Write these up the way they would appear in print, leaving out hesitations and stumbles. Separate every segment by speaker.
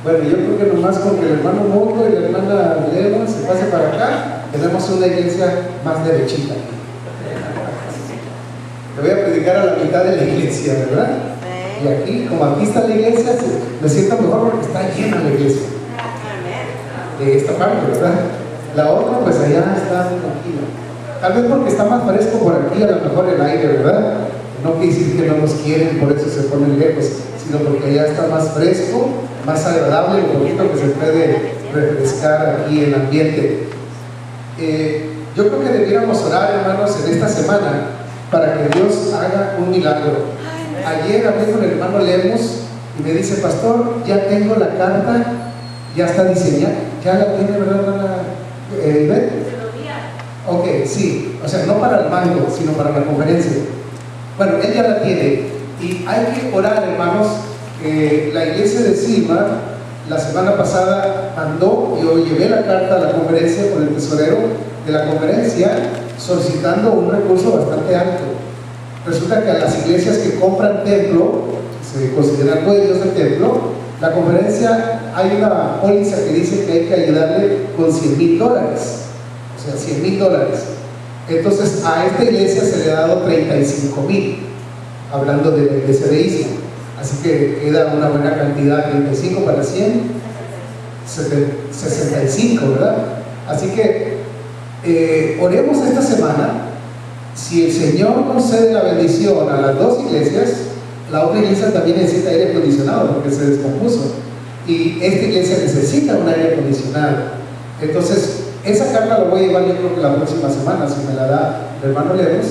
Speaker 1: Bueno, yo creo que nomás con que el hermano Mongo y la hermana Leva se pase para acá, tenemos una iglesia más derechita. Te voy a predicar a la mitad de la iglesia, ¿verdad? Y aquí, como aquí está la iglesia, me siento mejor porque está llena la iglesia. De esta parte, ¿verdad? La otra, pues allá está tranquila. Tal vez porque está más fresco por aquí, a lo mejor el aire, ¿verdad? No quiere decir que no nos quieren, por eso se ponen lejos, sino porque allá está más fresco, más agradable, un poquito que se puede refrescar aquí el ambiente. Yo creo que debiéramos orar, hermanos, en esta semana para que Dios haga un milagro. Ayer hablé con el hermano Lemos y me dice: pastor, ya tengo la carta, ya está diseñada, ya la tiene, ¿verdad, hermana Ivette? Ok, sí, o sea, no para el mando, sino para la conferencia. Bueno, él ya la tiene y hay que orar, hermanos. La iglesia de Silva la semana pasada mandó, yo llevé la carta a la conferencia con el tesorero de la conferencia solicitando un recurso bastante alto. Resulta que a las iglesias que compran templo, se consideran dueños del templo, la conferencia, hay una póliza que dice que hay que ayudarle con $100,000, o sea, $100,000. Entonces a esta iglesia se le ha dado 35,000, hablando de la iglesia de Isla. Así que queda una buena cantidad, 35 para 100, 65, ¿verdad? Así que oremos esta semana. Si el Señor concede la bendición a las dos iglesias, la otra iglesia también necesita aire acondicionado porque se descompuso. Y esta iglesia necesita un aire acondicionado. Entonces, esa carta la voy a llevar yo creo que la próxima semana, si me la da el hermano Lemos.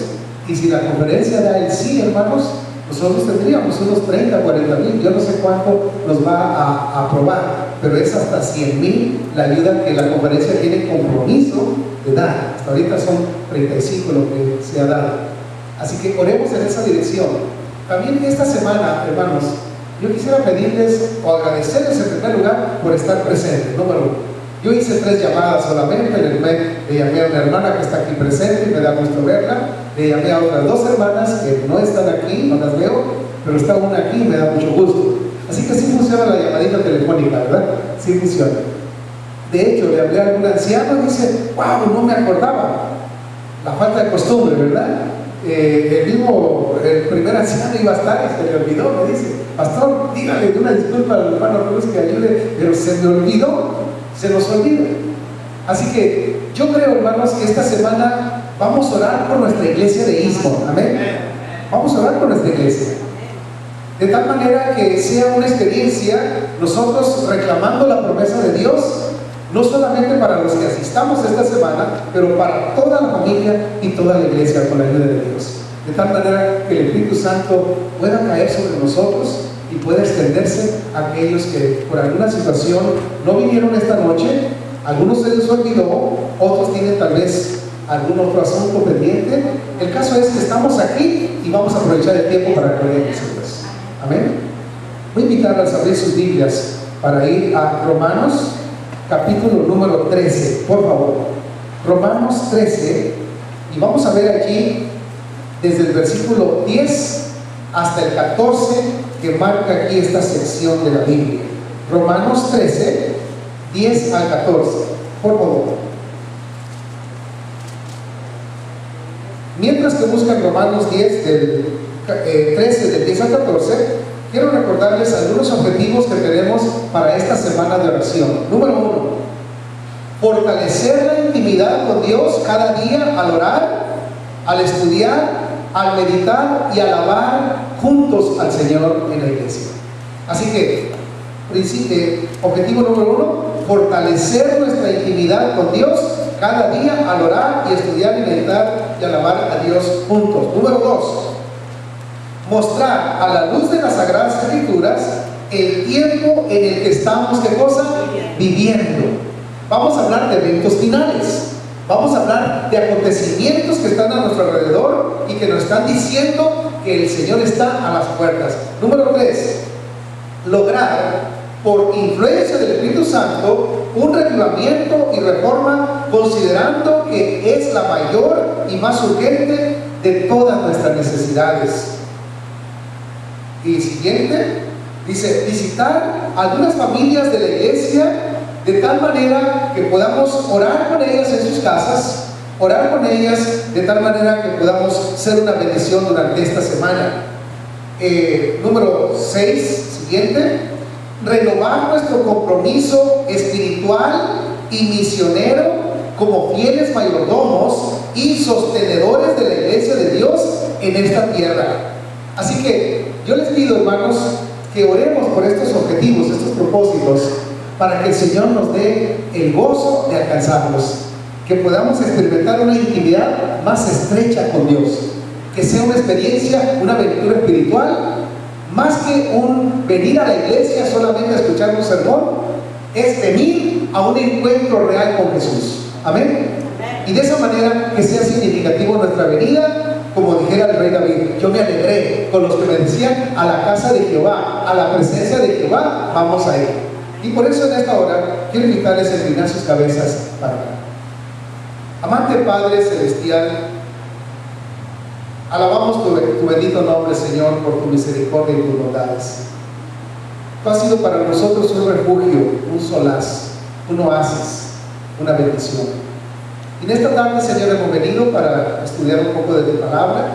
Speaker 1: Y si la conferencia da el sí, hermanos, nosotros tendríamos unos 30, 40,000, yo no sé cuánto nos va a aprobar, pero es hasta 100,000 la ayuda que la conferencia tiene compromiso de dar. Hasta ahorita son 35 lo que se ha dado. Así que oremos en esa dirección. También esta semana, hermanos, yo quisiera pedirles o agradecerles en primer lugar por estar presentes. Número 1. Yo hice 3 llamadas solamente, le llamé a una hermana que está aquí presente y me da gusto verla, le llamé a otras 2 hermanas que no están aquí, no las veo, pero está una aquí y me da mucho gusto. Así que sí funciona la llamadita telefónica, ¿verdad? Sí funciona. De hecho, le hablé a algún anciano y dice: wow, no me acordaba. La falta de costumbre, ¿verdad? El primer anciano iba a estar y se le olvidó, me dice: pastor, dígale una disculpa al hermano Cruz que ayude, pero se me olvidó. Se nos olvida. Así que yo creo, hermanos, que esta semana vamos a orar por nuestra iglesia de Istmo. Amén. Vamos a orar por nuestra iglesia, de tal manera que sea una experiencia, nosotros reclamando la promesa de Dios, no solamente para los que asistamos esta semana, pero para toda la familia y toda la iglesia, con la ayuda de Dios, de tal manera que el Espíritu Santo pueda caer sobre nosotros y puede extenderse a aquellos que por alguna situación no vinieron esta noche. Algunos se les olvidó, otros tienen tal vez algún otro asunto pendiente. El caso es que estamos aquí y vamos a aprovechar el tiempo para que veamos nosotros. Amén. Voy a invitarles a abrir sus Biblias para ir a Romanos capítulo número 13, por favor. Romanos 13, y vamos a ver aquí desde el versículo 10 hasta el 14 que marca aquí esta sección de la Biblia. Romanos 13, 10 al 14, por favor. Mientras que buscan Romanos 10 13 del 10 al 14, quiero recordarles algunos objetivos que tenemos para esta semana de oración. Número 1, fortalecer la intimidad con Dios cada día al orar, al estudiar, al meditar y alabar juntos al Señor en la iglesia. Así que, objetivo número 1, fortalecer nuestra intimidad con Dios cada día al orar y estudiar y meditar y alabar a Dios juntos. Número 2, mostrar a la luz de las Sagradas Escrituras el tiempo en el que estamos, ¿qué cosa? Viviendo. Vamos a hablar de eventos finales. Vamos a hablar de acontecimientos que están a nuestro alrededor y que nos están diciendo que el Señor está a las puertas. Número 3, lograr, por influencia del Espíritu Santo, un reavivamiento y reforma, considerando que es la mayor y más urgente de todas nuestras necesidades. Y siguiente, Dice, visitar algunas familias de la iglesia de tal manera que podamos orar con ellas en sus casas, orar con ellas de tal manera que podamos ser una bendición durante esta semana. Número 6, siguiente, renovar nuestro compromiso espiritual y misionero como fieles mayordomos y sostenedores de la iglesia de Dios en esta tierra. Así que yo les pido, hermanos, que oremos por estos objetivos, estos propósitos, para que el Señor nos dé el gozo de alcanzarlos, que podamos experimentar una intimidad más estrecha con Dios, que sea una experiencia, una aventura espiritual, más que un venir a la iglesia solamente a escuchar un sermón, es venir a un encuentro real con Jesús. Amén. Y de esa manera que sea significativo nuestra venida. Como dijera el rey David, yo me alegré con los que me decían, a la casa de Jehová, a la presencia de Jehová, vamos a ir. Y por eso en esta hora quiero invitarles a inclinar sus cabezas para orar. Amante Padre Celestial, alabamos tu bendito nombre, Señor, por tu misericordia y tus bondades. Tú has sido para nosotros un refugio, un solaz, un oasis, una bendición. Y en esta tarde, Señor, hemos venido para estudiar un poco de tu palabra,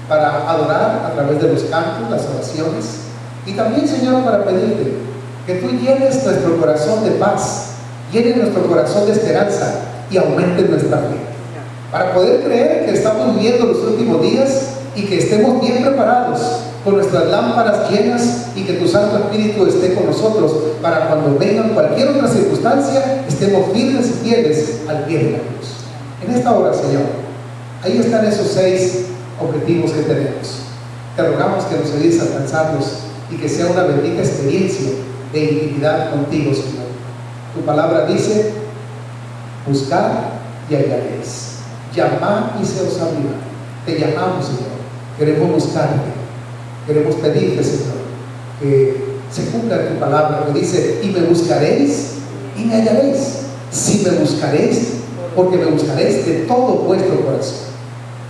Speaker 1: para adorar a través de los cantos, las oraciones, y también, Señor, para pedirte que tú llenes nuestro corazón de paz, llenes nuestro corazón de esperanza y aumentes nuestra fe, para poder creer que estamos viviendo los últimos días y que estemos bien preparados, con nuestras lámparas llenas, y que tu Santo Espíritu esté con nosotros para cuando vengan cualquier otra circunstancia, estemos firmes y fieles al pie de la cruz. En esta hora, Señor, ahí están esos 6 objetivos que tenemos. Te rogamos que nos ayudes a alcanzarlos y que sea una bendita experiencia de intimidad contigo, Señor. Tu palabra dice, buscad y hallaréis, llamad y se os abrirá. Te llamamos, Señor, queremos buscarte, queremos pedirte, Señor, que se cumpla tu palabra que dice, y me buscaréis y me hallaréis. Si me buscaréis, porque me buscaréis de todo vuestro corazón.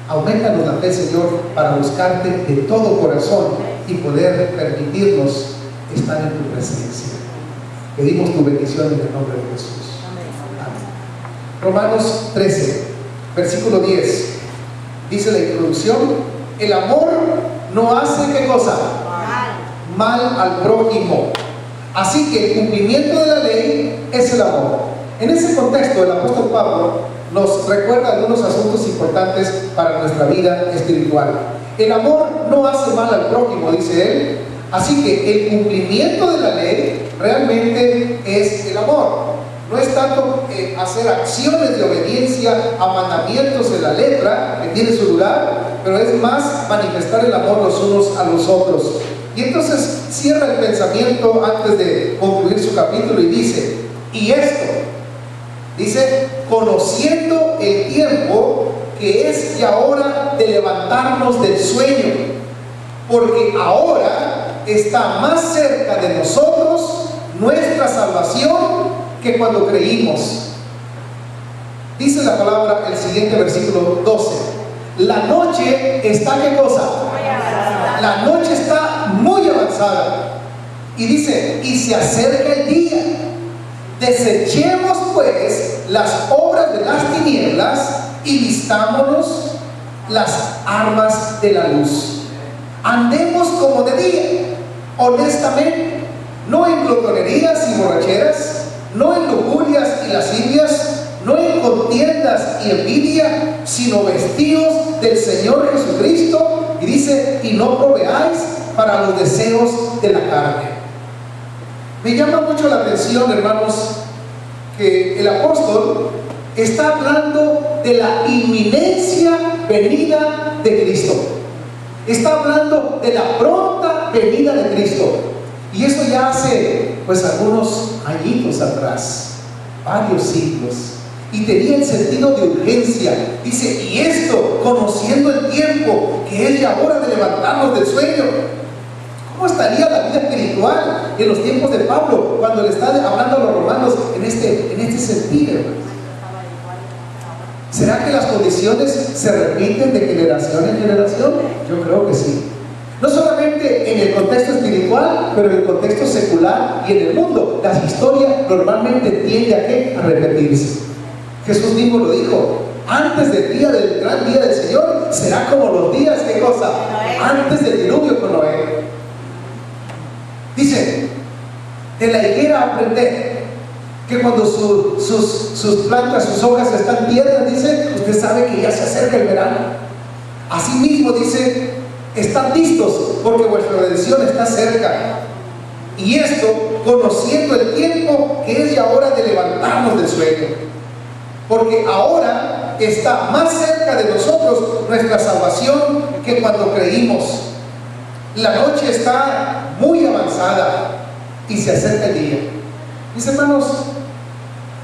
Speaker 1: Aumentanos la fe, Señor, para buscarte de todo corazón y poder permitirnos estar en tu presencia. Pedimos tu bendición en el nombre de Jesús. Amén. Romanos 13, versículo 10. Dice la introducción, el amor no hace ¿qué cosa? Mal al prójimo. Así que el cumplimiento de la ley es el amor. En ese contexto, el apóstol Pablo nos recuerda algunos asuntos importantes para nuestra vida espiritual. El amor no hace mal al prójimo, dice él. Así que el cumplimiento de la ley realmente es el amor. No es tanto hacer acciones de obediencia a mandamientos en la letra, que tiene su lugar, pero es más manifestar el amor los unos a los otros. Y entonces cierra el pensamiento antes de concluir su capítulo y dice, y esto, dice, conociendo el tiempo que es ya hora de levantarnos del sueño, porque ahora está más cerca de nosotros nuestra salvación que cuando creímos. Dice la palabra, el siguiente versículo 12, la noche está ¿qué cosa? La noche está muy avanzada. Y dice, y se acerca el día. Desechemos pues las obras de las tinieblas y vistámonos las armas de la luz. Andemos como de día, honestamente, no en glotonerías y borracheras, no en lujurias y lascivias, no en contiendas y envidia, sino vestidos del Señor Jesucristo. Y dice, y no proveáis para los deseos de la carne. Me llama mucho la atención, hermanos, que el apóstol está hablando de la inminencia venida de Cristo. Está hablando de la pronta venida de Cristo. Y eso ya hace pues algunos añitos atrás, varios siglos. Y tenía el sentido de urgencia. Dice, y esto, conociendo el tiempo que es ya hora de levantarnos del sueño. ¿Cómo estaría la vida espiritual en los tiempos de Pablo cuando le está hablando a los romanos en este sentido, hermanos? ¿Será que las condiciones se repiten de generación en generación? Yo creo que sí. No solamente en el contexto espiritual, pero en el contexto secular y en el mundo. La historia normalmente tiende a ¿qué? A repetirse. Jesús mismo lo dijo: antes del gran día del Señor, será como los días, ¿qué cosa? Antes del diluvio con Noé. Dice, de la higuera aprender que cuando sus plantas, sus hojas están tiernas, dice, usted sabe que ya se acerca el verano. Asimismo dice, están listos porque vuestra redención está cerca. Y esto conociendo el tiempo que es ya hora de levantarnos del sueño, porque ahora está más cerca de nosotros nuestra salvación que cuando creímos. La noche está muy avanzada y se acerca el día. Mis hermanos,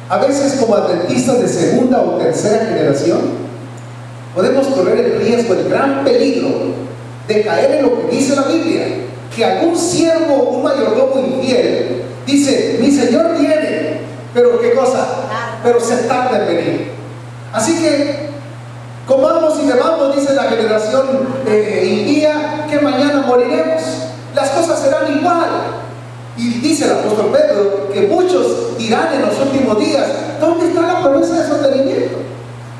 Speaker 1: a veces como adventistas de segunda o tercera generación podemos correr el riesgo, el gran peligro de caer en lo que dice la Biblia, que algún siervo, un mayordomo infiel dice: mi Señor viene, pero ¿qué cosa? Pero se tarda en venir. Así que comamos y bebamos, dice la generación impía, que mañana moriremos. Las cosas serán igual. Y dice el apóstol Pedro que muchos dirán en los últimos días: ¿dónde está la promesa de sostenimiento?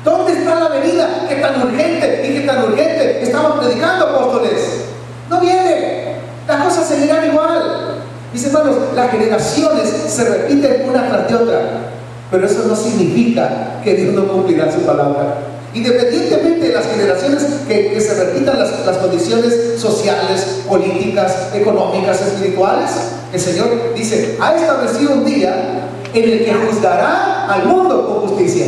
Speaker 1: ¿Dónde está la venida que tan urgente y que tan urgente estaban predicando, apóstoles? No viene. Las cosas seguirán igual. Mis hermanos, las generaciones se repiten una tras de otra, pero eso no significa que Dios no cumplirá su palabra. Independientemente de las generaciones que se repitan las condiciones sociales, políticas, económicas, espirituales, el Señor dice: ha establecido un día en el que juzgará al mundo con justicia.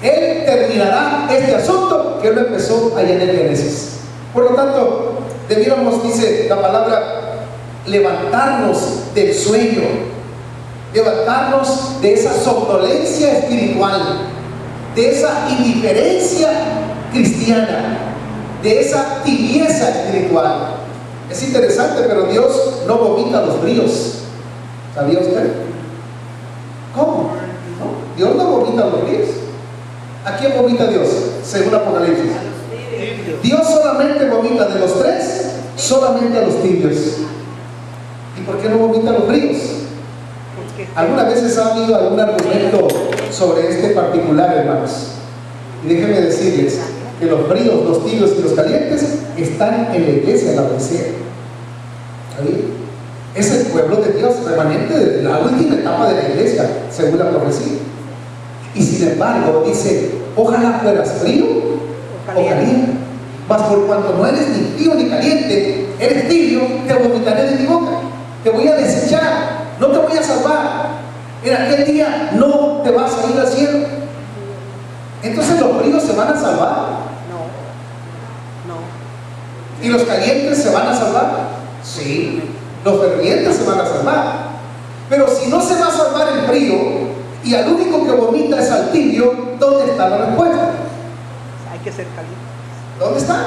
Speaker 1: Él terminará este asunto que Él empezó allá en el Génesis. Por lo tanto, debiéramos, dice la palabra, levantarnos del sueño, levantarnos de esa somnolencia espiritual, de esa indiferencia cristiana, de esa tibieza espiritual. Es interesante, pero Dios no vomita los fríos. ¿Sabía usted? ¿Cómo? ¿No? Dios no vomita los fríos. ¿A quién vomita Dios? Según Apocalipsis. Dios solamente vomita de los tres, solamente a los tibios. ¿Y por qué no vomita a los fríos? Algunas veces ha habido algún argumento sobre este particular, hermanos. Y déjenme decirles que los fríos, los tibios y los calientes están en la iglesia de la Odisea. Es el pueblo de Dios, remanente de la última etapa de la iglesia, según la profecía. Y sin embargo, dice: ojalá fueras frío o caliente. Mas por cuanto no eres ni frío ni caliente, eres tibio, te vomitaré de mi boca. Te voy a desechar, no te voy a salvar. En aquel día no te vas a ir al cielo. Entonces los fríos se van a salvar. No. ¿Y los calientes se van a salvar? Sí. Los fervientes se van a salvar. Pero si no se va a salvar el frío y al único que vomita es al tibio, ¿dónde está la respuesta?
Speaker 2: Hay que ser caliente.
Speaker 1: ¿Dónde está?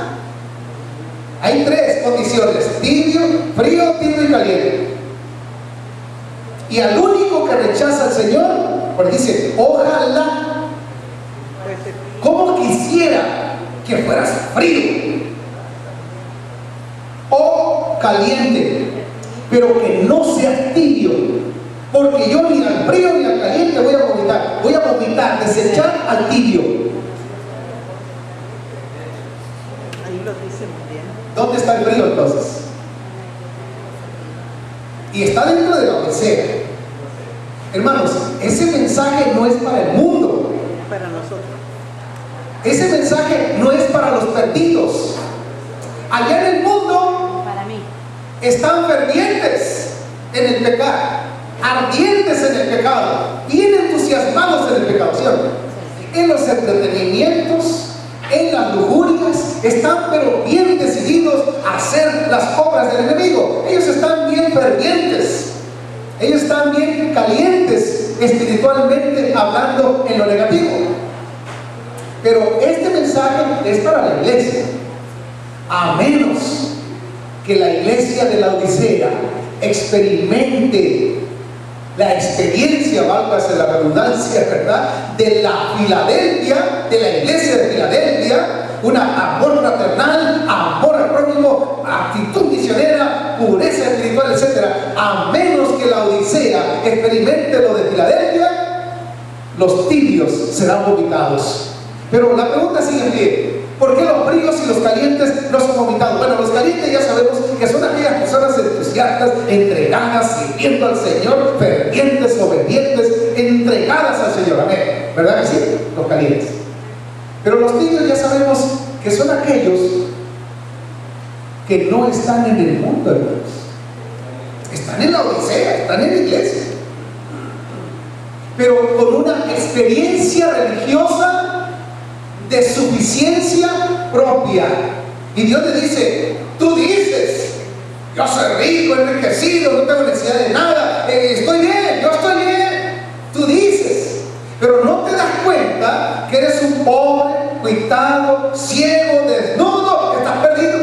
Speaker 1: Hay tres condiciones: tibio, frío, tibio y caliente. Y al único que rechaza al Señor, porque dice: ojalá, ¿cómo quisiera que fueras frío o caliente, pero que no seas tibio? Porque yo ni al frío ni al caliente voy a vomitar. Voy a vomitar, desechar al tibio.
Speaker 2: Ahí lo dice muy bien.
Speaker 1: ¿Dónde está el frío entonces? Y está dentro de la Odisea. Hermanos, ese mensaje no es para el mundo.
Speaker 2: Para nosotros.
Speaker 1: Ese mensaje no es para los perdidos. Allá en el mundo,
Speaker 2: para mí,
Speaker 1: están fervientes en el pecado, ardientes en el pecado, bien entusiasmados en el pecado, ¿cierto? En los entretenimientos, en las lujurias, están pero bien decididos a hacer las obras del enemigo. Ellos están bien fervientes. Ellos están bien calientes espiritualmente, hablando en lo negativo. Pero este mensaje es para la iglesia. A menos que la iglesia de la Odisea experimente la experiencia, válgase la redundancia, ¿verdad?, de la Filadelfia, de la iglesia de Filadelfia, un amor fraternal, amor al prójimo, actitud misionera a menos que la Odisea experimente lo de Filadelfia, los tibios serán vomitados. Pero la pregunta sigue en pie: ¿por qué los fríos y los calientes no son vomitados? Bueno, los calientes ya sabemos que son aquellas personas entusiastas, entregadas, sirviendo al Señor, fervientes, obedientes, entregadas al Señor. Amén. ¿Verdad que sí? Los calientes. Pero los tibios ya sabemos que son aquellos que no están en el mundo, hermanos. Están en la Odisea, están en la iglesia, pero con una experiencia religiosa de suficiencia propia. Y Dios le dice: tú dices, yo soy rico, enriquecido, no tengo necesidad de nada, estoy bien, yo estoy bien. Tú dices, pero no te das cuenta que eres un pobre, cuitado, ciego, desnudo, estás perdido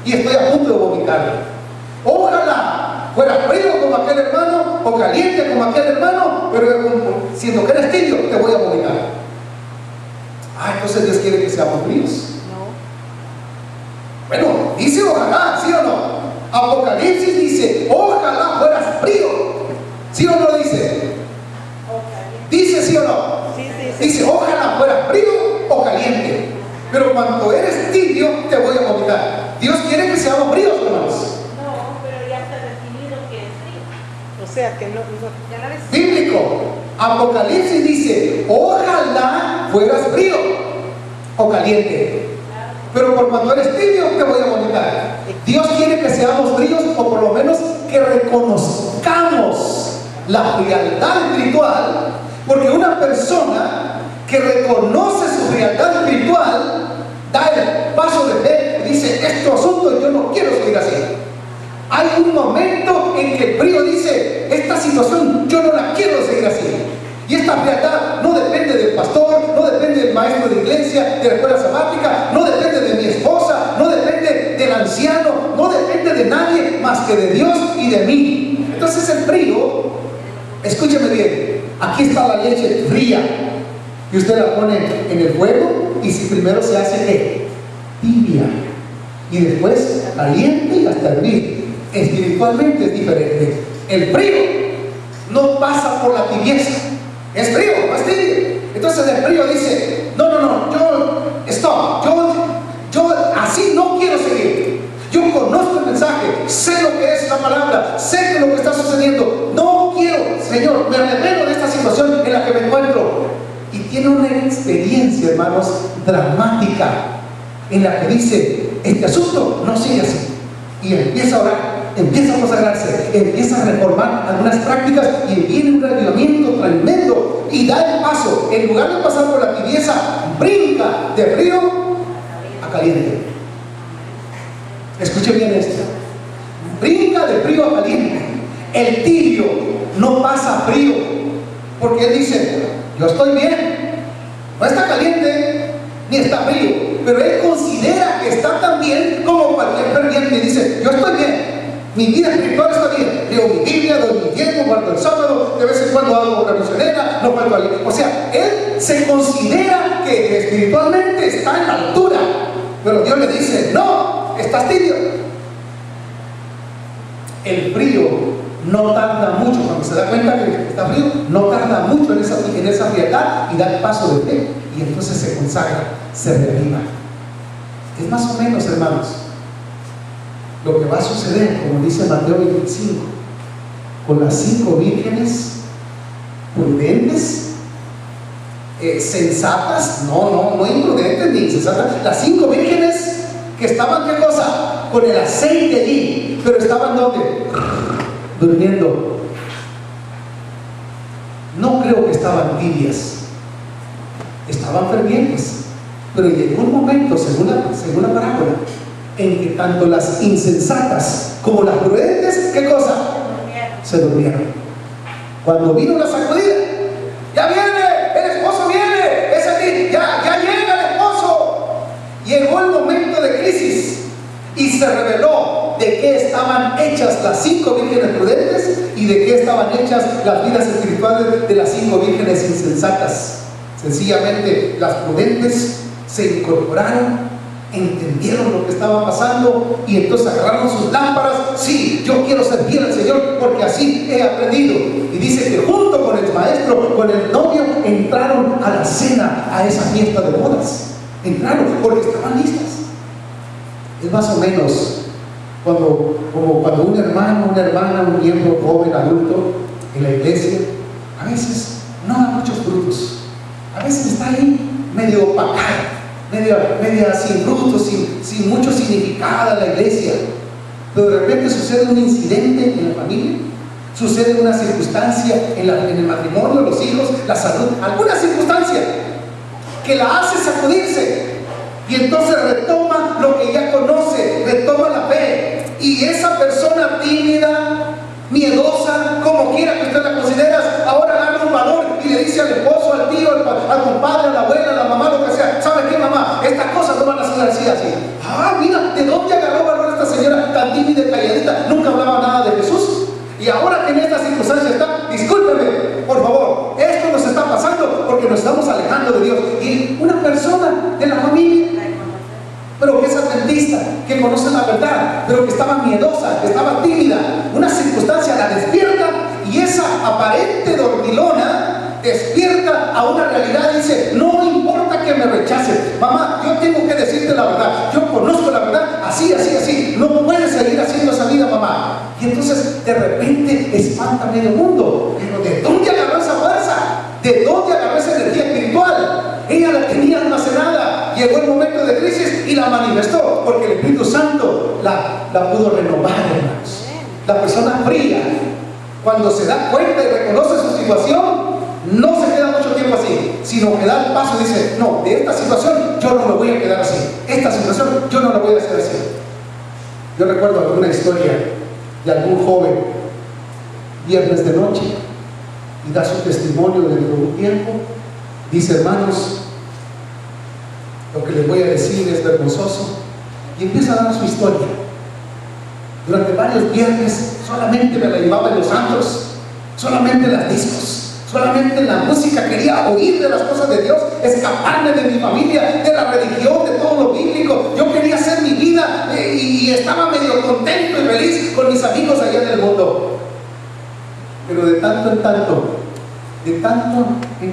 Speaker 1: y estoy a punto de vomitar. Ojalá fuera frío como aquel hermano o caliente como aquel hermano, pero siendo que eres tibio, te voy a vomitar. Entonces Dios quiere que seamos fríos.
Speaker 2: No.
Speaker 1: Bueno, dice ojalá, ¿sí o no? Apocalipsis dice: ojalá fueras frío. ¿Sí o no lo dice? Dice sí o no.
Speaker 2: Sí,
Speaker 1: Dice: ojalá fueras frío o caliente. Pero cuando eres tibio, te voy a vomitar. Dios quiere que seamos fríos, hermanos.
Speaker 3: No, pero ya está definido que es frío.
Speaker 2: O sea que no.
Speaker 3: Ya la ves.
Speaker 1: Bíblico. Apocalipsis dice: ojalá fueras frío o caliente. Pero por cuando eres tibio, te voy a vomitar. Dios quiere que seamos fríos, o por lo menos que reconozcamos la frialdad espiritual, porque una persona que reconoce su frialdad espiritual da el paso de fe y dice: este asunto yo no quiero seguir así. Hay un momento en que el frío dice: esta situación yo no la quiero seguir así. Y esta frialdad no depende del pastor, no depende del maestro de iglesia, de la escuela sabática, no depende de mi esposa, no depende del anciano, no depende de nadie más que de Dios y de mí. Entonces el frío, escúcheme bien, aquí está la leche fría y usted la pone en el fuego, y si primero se hace ¿qué? Tibia, y después caliente y hasta hervir. Espiritualmente es diferente. El frío no pasa por la tibieza, es frío, no es tibio. Entonces el frío dice: no, yo así no quiero seguir. Yo conozco el mensaje, sé lo que es la palabra, sé que lo que está sucediendo, no quiero, Señor, me revelo de esta situación en la que me encuentro. Y tiene una experiencia, hermanos, dramática, en la que dice: este asunto no sigue así. Y empieza a orar, empieza a consagrarse, empieza a reformar algunas prácticas, y viene un avivamiento tremendo y da el paso. En lugar de pasar por la tibieza, brinca de frío a caliente. Escuche bien esto: brinca de frío a caliente. El tibio no pasa frío, porque él dice: yo estoy bien, no está caliente ni está frío, pero él considera que está tan bien como cualquier ferviente. Dice: yo estoy bien, mi vida espiritual está bien, leo mi Biblia, doy mi diezmo, guardo el sábado, de vez en cuando hago obra misionera, no falto a la iglesia. O sea, él se considera que espiritualmente está en la altura, pero Dios le dice: no, estás tibio. El frío no tarda mucho, cuando se da cuenta que está frío, no tarda mucho en esa frialdad, y da el paso de fe, y entonces se consagra, se reviva. Es más o menos, hermanos, lo que va a suceder, como dice Mateo 25, con las 5 vírgenes prudentes, sensatas, no imprudentes ni insensatas, las 5 vírgenes que estaban, ¿qué cosa? Con el aceite allí, pero estaban ¿dónde? Durmiendo. No creo que estaban tibias, estaban fervientes, pero llegó un momento, según la parábola, en que tanto las insensatas como las prudentes, ¿qué cosa? Se durmieron. Cuando vino la sacudida: ya viene, el esposo viene, es aquí, ya llega el esposo. Llegó el momento de crisis y se reveló de qué estaban hechas las 5 vírgenes prudentes y de qué estaban hechas las vidas espirituales de las 5 vírgenes insensatas. Sencillamente, las prudentes se incorporaron entendieron lo que estaba pasando y entonces agarraron sus lámparas. Sí, yo quiero servir al Señor porque así he aprendido. Y dice que junto con el maestro, con el novio, entraron a la cena, a esa fiesta de bodas. Entraron porque estaban listas. Es más o menos como cuando un hermano, una hermana, un miembro joven, adulto en la iglesia, a veces no da muchos frutos, a veces está ahí medio opacada, media sin frutos, sin mucho significado en la iglesia, pero de repente sucede un incidente en la familia, sucede una circunstancia en el matrimonio, los hijos, la salud, alguna circunstancia que la hace sacudirse. Y entonces retoma lo que ya conoce, retoma la fe. Y esa persona tímida, miedosa, como quiera que usted la considera, ahora agarra un valor y le dice al esposo, al tío, al compadre, a la abuela, a la mamá, lo que sea: ¿sabe qué, mamá? Estas cosas no van a ser así, así. Ah, mira, ¿de dónde agarró valor esta señora tan tímida y calladita? Nunca hablaba nada de Jesús. Y ahora que en esta circunstancia está, discúlpeme, por favor, esto nos está pasando porque nos estamos alejando de Dios. Y una persona de la familia, pero que es adventista, que conoce la verdad, pero que estaba miedosa, que estaba tímida, una circunstancia la despierta, y esa aparente dormilona despierta a una realidad y dice: no importa que me rechacen, mamá, yo tengo que decirte la verdad, yo conozco la verdad, así, así, así, no puedes seguir haciendo esa vida, mamá. Y entonces de repente espanta a medio mundo. Pero ¿de dónde agarró esa fuerza? ¿De dónde agarró esa energía espiritual? Ella la tenía almacenada. Llegó el momento de crisis y la manifestó, porque el Espíritu Santo la pudo renovar, hermanos. La persona fría, cuando se da cuenta y reconoce su situación, no se queda mucho tiempo así, sino que da el paso y dice: no, de esta situación yo no me voy a quedar así, esta situación yo no la voy a hacer así. Yo recuerdo alguna historia de algún joven, viernes de noche, y da su testimonio dentro de un tiempo. Dice: hermanos, lo que les voy a decir es vergonzoso. Y empieza a dar su historia. Durante varios viernes solamente me la llevaba en los antros, solamente en las discos, solamente en la música. Quería oír de las cosas de Dios, escaparme de mi familia, de la religión, de todo lo bíblico. Yo quería hacer mi vida y estaba medio contento y feliz con mis amigos allá en el mundo. Pero de tanto en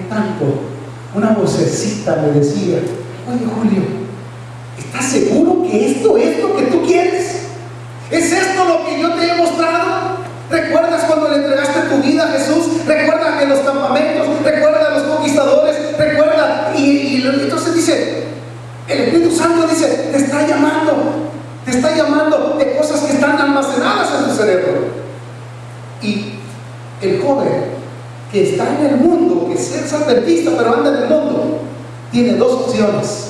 Speaker 1: tanto, una vocecita me decía: oye, Julio, ¿estás seguro que esto es lo que tú quieres? ¿Es esto lo que yo te he mostrado? ¿Recuerdas cuando le entregaste tu vida a Jesús? ¿Recuerdas que en los campamentos? ¿Recuerdas a los conquistadores? ¿Recuerda? Y entonces dice, el Espíritu Santo dice: te está llamando de cosas que están almacenadas en tu cerebro. Y el joven que está en el mundo, que es adventista pero anda en el mundo, tiene dos opciones: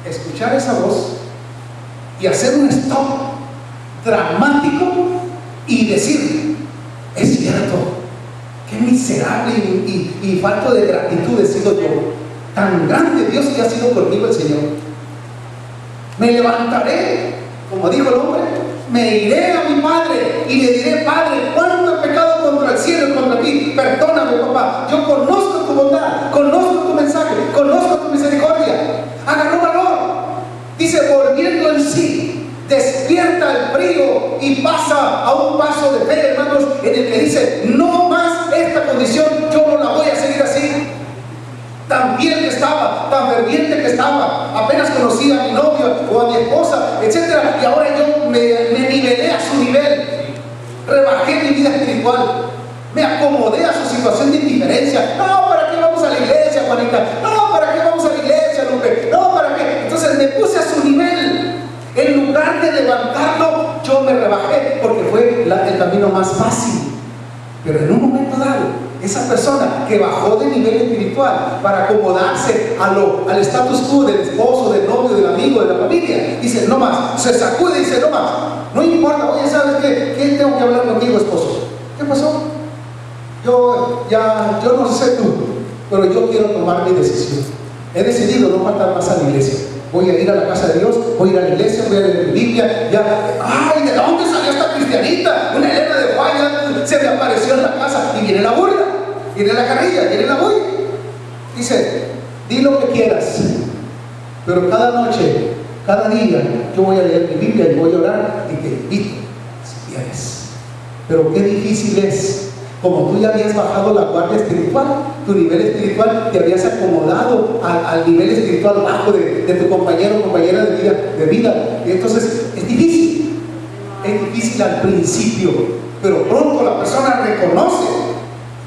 Speaker 1: escuchar esa voz y hacer un stop dramático y decir: es cierto, qué miserable y falto de gratitud he sido yo, tan grande Dios que ha sido conmigo el Señor. Me levantaré, como dijo el hombre, me iré a mi padre y le diré: Padre, cuánto he pecado contra el cielo y contra ti, perdóname, papá, yo conozco tu bondad, conozco tu mensaje, conozco tu misericordia. Agarró valor, dice, volviendo en sí, despierta el frío y pasa a un paso de fe, hermanos, en el que dice: no más esta condición, yo no la voy a seguir así. Tan bien que estaba, tan ferviente que estaba, apenas conocía a mi novio o a mi esposa, etcétera, y ahora yo me nivelé a su nivel, rebajé mi vida espiritual, me acomodé a su situación de indiferencia. No, ¿para qué vamos a la iglesia, Juanita? No, ¿para qué vamos a la iglesia, Lupe? No, ¿para qué? Entonces me puse a su nivel. En lugar de levantarlo, yo me rebajé, porque fue el camino más fácil. Pero en un momento dado, esa persona que bajó de nivel espiritual para acomodarse al status quo del esposo, del novio, del amigo, de la familia, dice: no más. Se sacude y dice: no más. No importa. Oye, ¿sabes qué? ¿Qué tengo que hablar contigo, esposo? ¿Qué pasó? Yo no sé tú, pero yo quiero tomar mi decisión. He decidido no faltar más a la iglesia. Voy a ir a la casa de Dios, voy a ir a la iglesia, voy a leer mi Biblia. ¡Ay! ¿De dónde salió esta cristianita? Una Elena de Guaya se me apareció en la casa. Y viene la burla, viene la carrilla, viene la bulla. Dice: di lo que quieras, pero cada noche Cada día yo voy a leer mi Biblia y voy a orar y te invito, si quieres. Pero qué difícil es. Como tú ya habías bajado la guardia espiritual, tu nivel espiritual, te habías acomodado al nivel espiritual bajo de tu compañero o compañera de vida. Y entonces es difícil al principio, pero pronto la persona reconoce,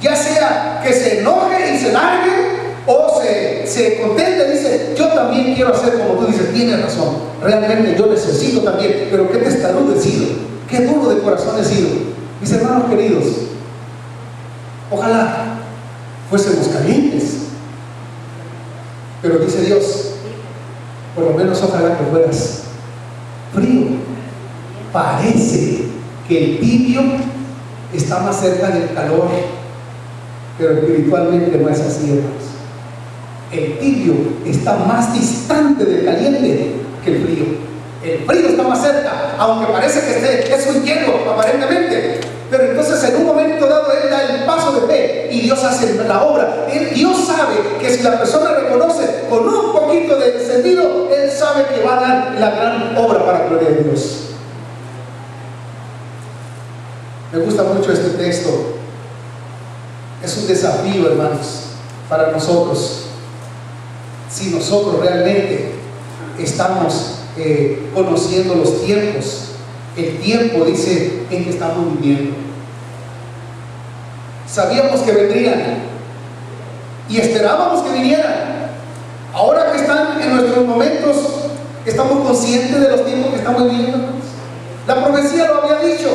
Speaker 1: ya sea que se enoje y se largue, o se contente y dice, yo también quiero hacer como tú dices, tienes razón, realmente yo necesito también, pero qué testarudo he sido, qué duro de corazón he sido. Mis hermanos queridos, ojalá fuésemos calientes, pero dice Dios, por lo menos ojalá que fueras frío. Parece que el tibio está más cerca del calor, pero espiritualmente no es así, hermanos. El tibio está más distante del caliente que el frío. El frío está más cerca, aunque parece que es un hielo aparentemente. Pero entonces en un momento dado Él da el paso de fe y Dios hace la obra. Dios sabe que si la persona reconoce con un poquito de sentido, Él sabe que va a dar la gran obra para la gloria de Dios. Me gusta mucho este texto. Es un desafío, hermanos, para nosotros. Si nosotros realmente estamos conociendo los tiempos, el tiempo dice en que estamos viviendo. Sabíamos que vendrían y esperábamos que vinieran. Ahora que están en nuestros momentos, estamos conscientes de los tiempos que estamos viviendo. La profecía lo había dicho,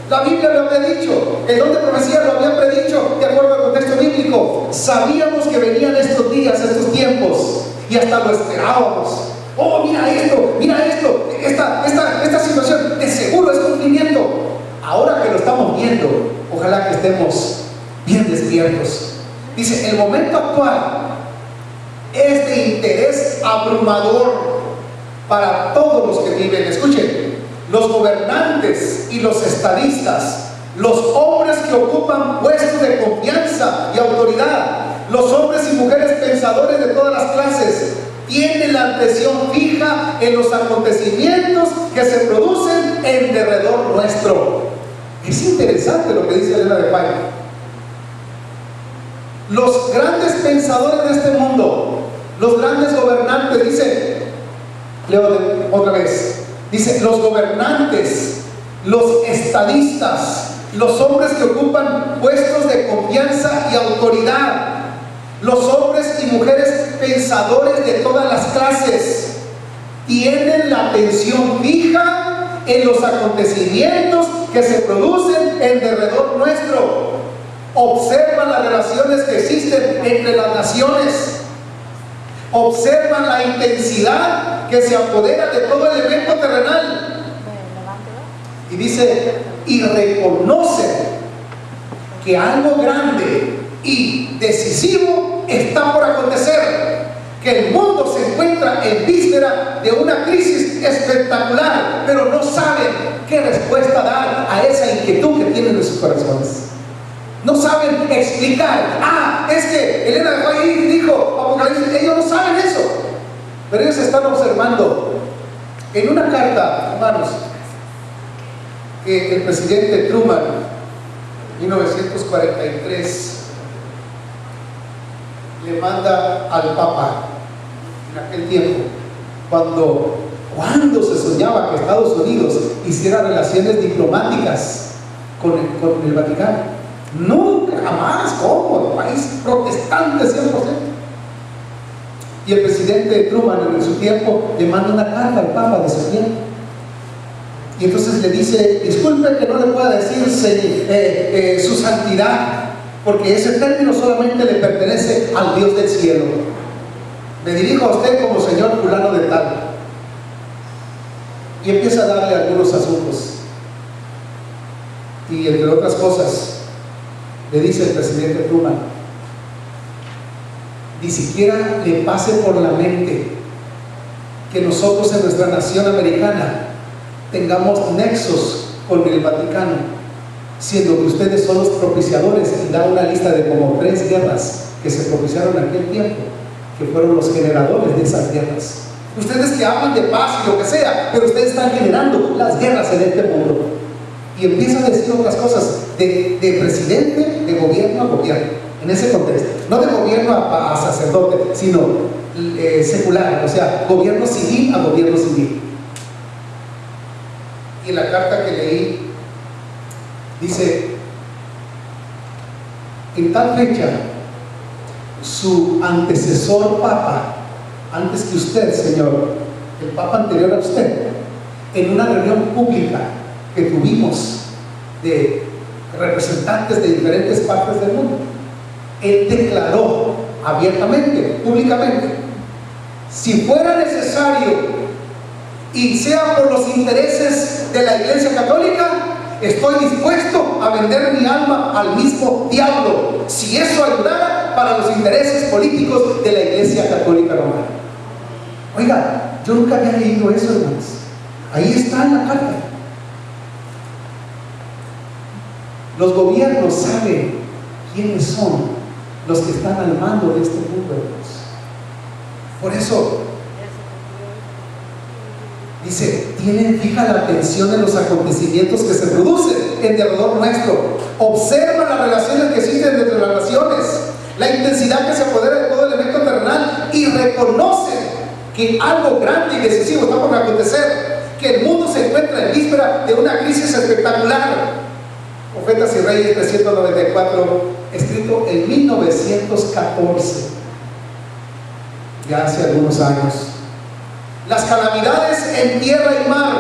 Speaker 1: la Biblia lo había dicho, el don de profecía lo había predicho de acuerdo al contexto bíblico. Sabíamos que venían estos días, estos tiempos, y hasta lo esperábamos. Oh, mira esto, esta situación, de seguro es cumplimiento. Ahora que lo estamos viendo, ojalá que estemos bien despiertos. Dice, el momento actual es de interés abrumador para todos los que viven. Escuchen, los gobernantes y los estadistas, los hombres que ocupan puestos de confianza y autoridad, los hombres y mujeres pensadores de todas las clases, tienen la atención fija en los acontecimientos que se producen en derredor nuestro. Es interesante lo que dice Elena de White. Los grandes pensadores de este mundo, los grandes gobernantes, dice, leo otra vez, dice, los gobernantes, los estadistas, los hombres que ocupan puestos de confianza y autoridad, los hombres y mujeres pensadores de todas las clases, tienen la atención fija en los acontecimientos que se producen en derredor nuestro. Observan las relaciones que existen entre las naciones. Observan la intensidad que se apodera de todo elemento terrenal. Y dice, y reconocen que algo grande y decisivo está por acontecer, que el mundo se encuentra en víspera de una crisis espectacular, pero no saben qué respuesta dar a esa inquietud que tienen en sus corazones. No saben explicar. Es que Elena de White dijo Apocalipsis, ellos no saben eso, pero ellos están observando. En una carta, hermanos, que el presidente Truman, 1943, le manda al Papa en aquel tiempo, cuando se soñaba que Estados Unidos hiciera relaciones diplomáticas con el Vaticano. Nunca, jamás, ¿cómo? País protestante 100%. Y el presidente Truman en su tiempo le manda una carta al Papa de su tiempo. Y entonces le dice, disculpe que no le pueda decir su santidad, porque ese término solamente le pertenece al Dios del cielo. Me dirijo a usted como señor fulano de tal. Y empieza a darle algunos asuntos. Y entre otras cosas, le dice el presidente Truman, ni siquiera le pase por la mente que nosotros en nuestra nación americana tengamos nexos con el Vaticano, siendo que ustedes son los propiciadores, y da una lista de como 3 guerras que se propiciaron en aquel tiempo, que fueron los generadores de esas guerras. Ustedes que hablan de paz y lo que sea, pero ustedes están generando las guerras en este mundo. Y empiezan a decir otras cosas, de presidente, de gobierno a gobierno, en ese contexto. No de gobierno a sacerdote, sino secular, o sea, gobierno civil a gobierno civil. Y en la carta que leí, dice, en tal fecha, su antecesor papa, antes que usted, Señor, el papa anterior a usted, en una reunión pública que tuvimos de representantes de diferentes partes del mundo, él declaró abiertamente, públicamente, si fuera necesario y sea por los intereses de la Iglesia Católica, estoy dispuesto a vender mi alma al mismo diablo, si eso ayudara para los intereses políticos de la Iglesia Católica Romana. Oiga, yo nunca había leído eso, hermanos. Ahí está en la carta. Los gobiernos saben quiénes son los que están al mando de este mundo, hermanos. Por eso dice, tienen fija la atención en los acontecimientos que se producen en derredor nuestro. Observan las relaciones que existen entre las naciones, la intensidad que se apodera de todo elemento terrenal, y reconocen que algo grande y decisivo está por acontecer, que el mundo se encuentra en víspera de una crisis espectacular. Profetas y Reyes 394, escrito en 1914, ya hace algunos años. Las calamidades en tierra y mar,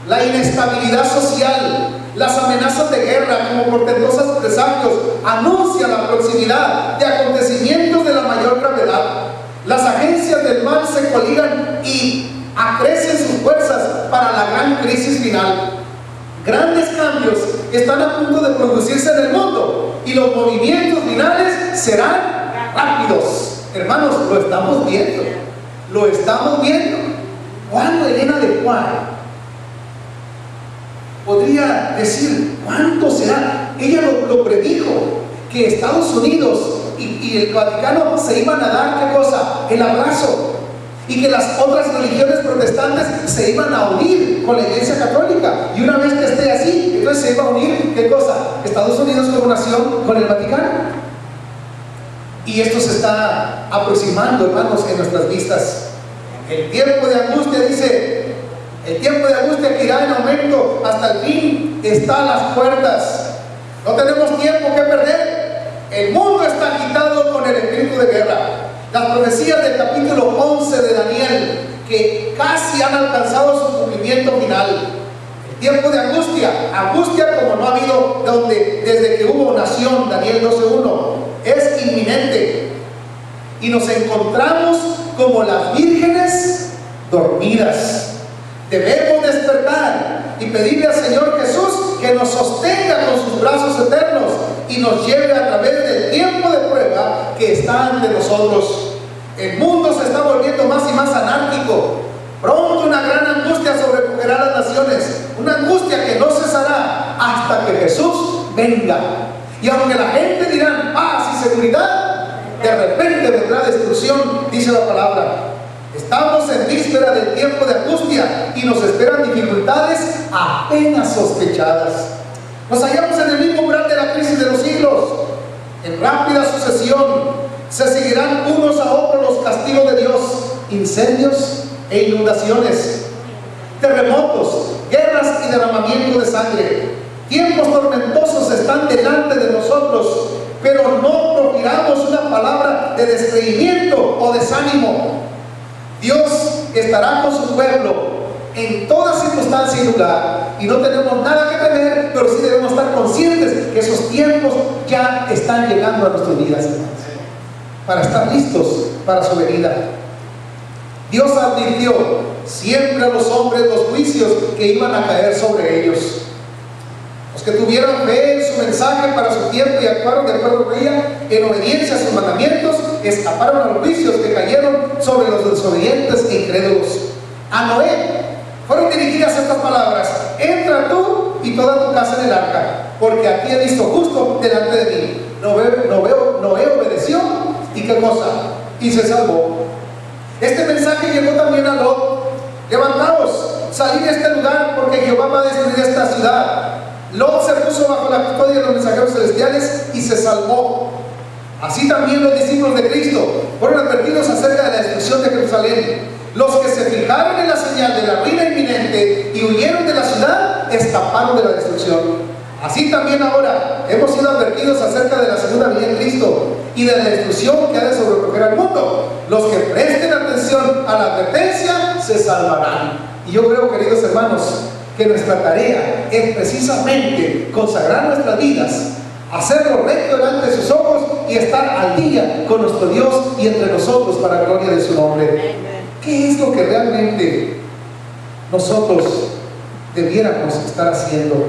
Speaker 1: la inestabilidad social, las amenazas de guerra como portentosos presagios anuncian la proximidad de acontecimientos de la mayor gravedad. Las agencias del mal se coligan y acrecen sus fuerzas para la gran crisis final. Grandes cambios están a punto de producirse en el mundo y los movimientos finales serán rápidos. Hermanos, lo estamos viendo. Lo estamos viendo. ¿Cuándo Elena de Juárez podría decir cuánto será? Ella lo predijo, que Estados Unidos y el Vaticano se iban a dar, ¿qué cosa? El abrazo, y que las otras religiones protestantes se iban a unir con la Iglesia Católica, y una vez que esté así, entonces se iba a unir, ¿qué cosa? Estados Unidos como nación con el Vaticano. Y esto se está aproximando, hermanos, en nuestras vistas. El tiempo de angustia, dice, el tiempo de angustia que irá en aumento hasta el fin está a las puertas. No tenemos tiempo que perder. El mundo está agitado con el espíritu de guerra. Las profecías del capítulo 11 de Daniel, que casi han alcanzado su cumplimiento final. El tiempo de angustia, angustia como no ha habido desde que hubo nación, Daniel 12:1, es inminente. Y nos encontramos como las vírgenes dormidas. Debemos despertar y pedirle al Señor Jesús que nos sostenga con sus brazos eternos y nos lleve a través del tiempo de prueba que está ante nosotros. El mundo se está volviendo más y más anárquico. Pronto una gran angustia sobrecogerá a las naciones, una angustia que no cesará hasta que Jesús venga. Y aunque la gente dirá paz y seguridad, de repente vendrá destrucción, dice la palabra. Estamos en víspera del tiempo de angustia y nos esperan dificultades apenas sospechadas. Nos hallamos en el mismo umbral de la crisis de los siglos. En rápida sucesión se seguirán unos a otros los castigos de Dios, incendios e inundaciones, terremotos, guerras y derramamiento de sangre. Tiempos tormentosos están delante de nosotros, pero no profiramos una palabra de descreimiento o desánimo. Dios estará con su pueblo en toda circunstancia y lugar, y no tenemos nada que temer, pero sí debemos estar conscientes que esos tiempos ya están llegando a nuestras vidas, hermanos, para estar listos para su venida. Dios advirtió siempre a los hombres los juicios que iban a caer sobre ellos. Los que tuvieron fe en su mensaje para su tiempo y actuaron de acuerdo con ella en obediencia a sus mandamientos, escaparon a los juicios que cayeron sobre los desobedientes e incrédulos. A Noé fueron dirigidas estas palabras: entra tú y toda tu casa en el arca, porque aquí he visto justo delante de mí. Noé obedeció, ¿y qué cosa? Y se salvó. Este mensaje llegó también a Lot: levantaos, salid de este lugar, porque Jehová va a destruir esta ciudad. Lot se puso bajo la custodia de los mensajeros celestiales y se salvó. Así también los discípulos de Cristo fueron advertidos acerca de la destrucción de Jerusalén. Los que se fijaron en la señal de la ruina inminente y huyeron de la ciudad, escaparon de la destrucción. Así también ahora hemos sido advertidos acerca de la segunda venida de Cristo y de la destrucción que ha de sobrecoger al mundo. Los que presten atención a la advertencia se salvarán. Y yo creo, queridos hermanos, que nuestra tarea es precisamente consagrar nuestras vidas, hacer lo recto delante de sus ojos y estar al día con nuestro Dios y entre nosotros para la gloria de su nombre. ¿Qué es lo que realmente nosotros debiéramos estar haciendo?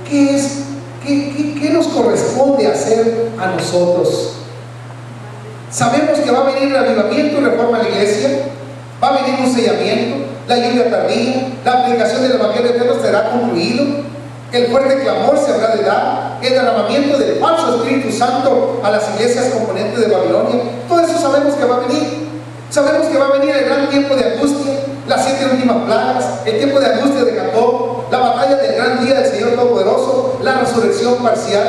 Speaker 1: ¿Qué nos corresponde hacer a nosotros? Sabemos que va a venir el avivamiento y reforma a la iglesia, va a venir un sellamiento, la lluvia tardía, la aplicación del evangelio eterno será concluido, el fuerte clamor se habrá de dar, el derramamiento del falso Espíritu Santo a las iglesias componentes de Babilonia. Todo eso sabemos que va a venir. Sabemos que va a venir el gran tiempo de angustia, las 7 últimas plagas, el tiempo de angustia de Jacob, la batalla del gran día del Señor Todopoderoso, la resurrección parcial.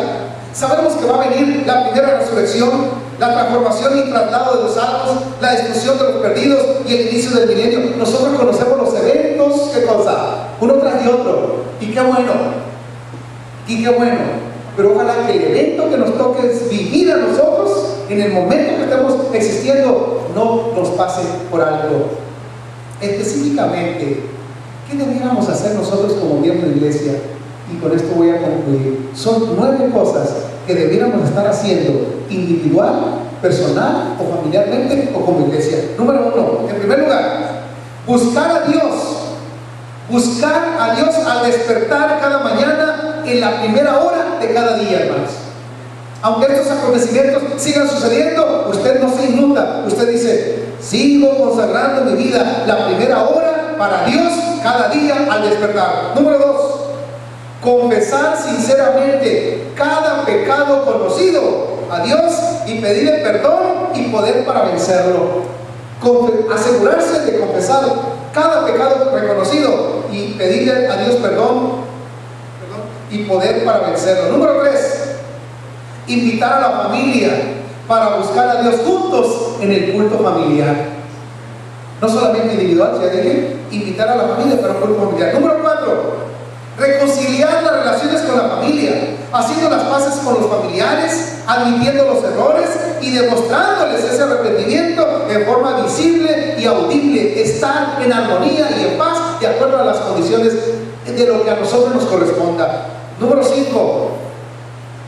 Speaker 1: Sabemos que va a venir la primera resurrección, la transformación y traslado de los salvos, la destrucción de los perdidos y el inicio del milenio. Nosotros conocemos los eventos, ¿qué cosa? Uno tras de otro. Y qué bueno. Y qué bueno. Pero ojalá que el evento que nos toque vivir a nosotros, en el momento que estemos existiendo, no nos pase por alto. Específicamente, ¿qué debiéramos hacer nosotros como miembros de iglesia? Y con esto voy a concluir. Son 9 cosas que debiéramos estar haciendo individual, personal o familiarmente o como iglesia. Número 1, en primer lugar, buscar a Dios. Buscar a Dios al despertar cada mañana en la primera hora de cada día, hermanos. Aunque estos acontecimientos sigan sucediendo, usted no se inunda. Usted dice: sigo consagrando mi vida la primera hora para Dios cada día al despertar. Número 2, confesar sinceramente cada pecado conocido a Dios y pedirle perdón y poder para vencerlo. Asegurarse de confesar cada pecado reconocido y pedirle a Dios perdón y poder para vencerlo. Número 3, invitar a la familia para buscar a Dios juntos en el culto familiar. No solamente individual, ya dije, invitar a la familia para un culto familiar. Número 4, reconciliar las relaciones con la familia, haciendo las paces con los familiares, admitiendo los errores y demostrándoles ese arrepentimiento en forma visible y audible. Estar en armonía y en paz de acuerdo a las condiciones de lo que a nosotros nos corresponda. Número 5,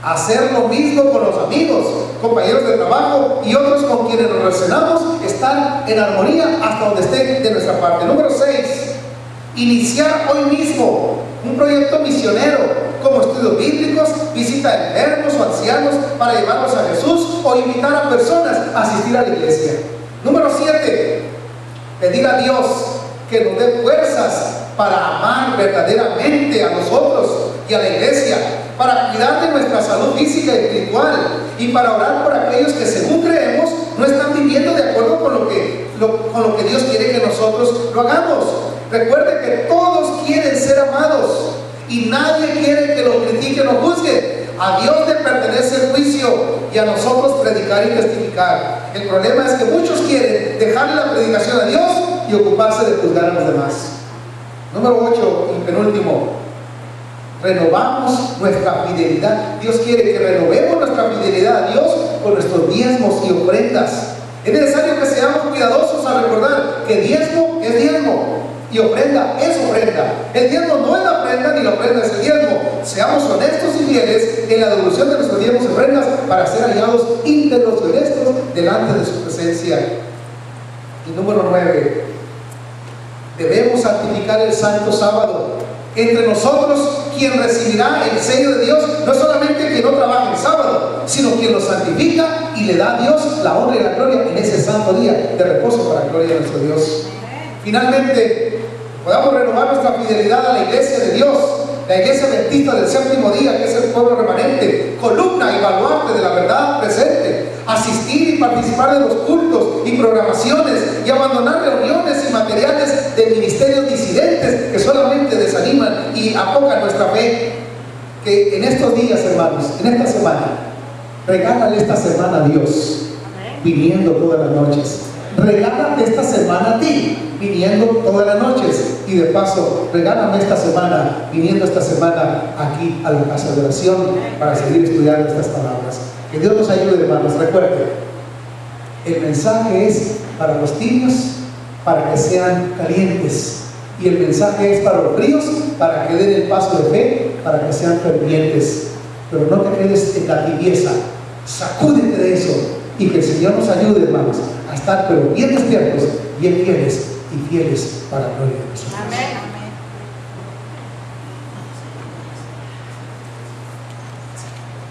Speaker 1: hacer lo mismo con los amigos, compañeros de trabajo y otros con quienes nos relacionamos. Estar en armonía hasta donde esté de nuestra parte. Número 6, iniciar hoy mismo un proyecto misionero, como estudios bíblicos, visita a enfermos o ancianos para llevarlos a Jesús o invitar a personas a asistir a la iglesia. Número 7, pedir a Dios que nos dé fuerzas para amar verdaderamente a nosotros y a la iglesia, para cuidar de nuestra salud física y espiritual y para orar por aquellos que, según creemos, no están viviendo de acuerdo con lo que Dios quiere que nosotros lo hagamos. Recuerde que todos quieren ser amados y nadie quiere que lo critiquen o juzguen. A Dios le pertenece el juicio y a nosotros predicar y testificar. El problema es que muchos quieren dejarle la predicación a Dios y ocuparse de juzgar a los demás. Número 8 y penúltimo, renovamos nuestra fidelidad. Dios quiere que renovemos nuestra fidelidad a Dios con nuestros diezmos y ofrendas. Es necesario que seamos cuidadosos a recordar que diezmo es diezmo y ofrenda es ofrenda. El diezmo no es la ofrenda ni la ofrenda es el diezmo. Seamos honestos y fieles en la devolución de nuestros diezmos y ofrendas para ser hallados íntegros y honestos delante de su presencia. Y número 9, debemos santificar el santo sábado. Entre nosotros, quien recibirá el sello de Dios no es solamente quien no trabaja el sábado, sino quien lo santifica y le da a Dios la honra y la gloria en ese santo día de reposo para la gloria de nuestro Dios. Finalmente, podamos renovar nuestra fidelidad a la iglesia de Dios, la iglesia adventista del séptimo día, que es el pueblo remanente, columna y baluarte de la verdad presente. Asistir y asistir y participar de los cultos y programaciones y abandonar reuniones y materiales de ministerios disidentes que solamente desaniman y apocan nuestra fe. Que en estos días, hermanos, en esta semana, regálale esta semana a Dios, viniendo todas las noches. Regálate esta semana a ti, viniendo todas las noches. Y de paso, regálame esta semana, viniendo esta semana aquí a la casa de oración para seguir estudiando estas palabras. Que Dios nos ayude, hermanos. Recuerden, el mensaje es para los tibios, para que sean calientes. Y el mensaje es para los fríos, para que den el paso de fe, para que sean fervientes. Pero no te quedes en la tibieza. Sacúdete de eso. Y que el Señor nos ayude, hermanos, a estar pero bien despiertos, bien fieles y fieles para la gloria de Jesús.
Speaker 3: Amén.